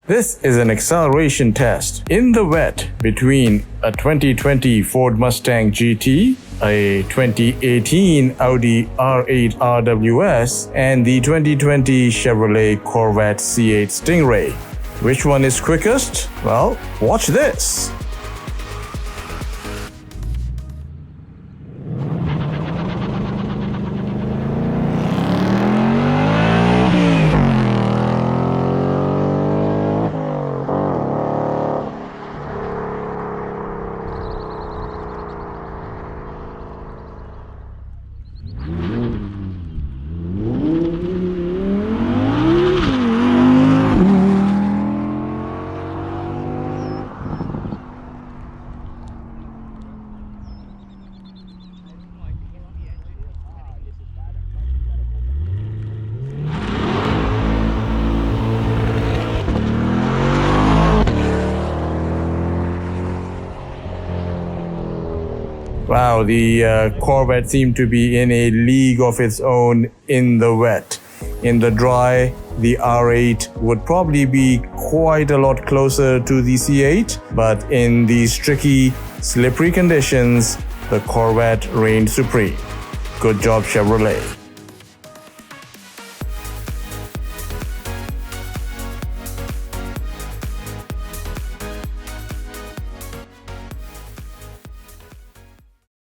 This is an acceleration test in the wet between a 2020 Ford Mustang GT, a 2018 Audi R8 RWS, and the 2020 Chevrolet Corvette C8 Stingray. Which one is quickest? Well, watch this. Wow, the Corvette seemed to be in a league of its own in the wet. In the dry, the R8 would probably be quite a lot closer to the C8, but in these tricky, slippery conditions, the Corvette reigned supreme. Good job, Chevrolet.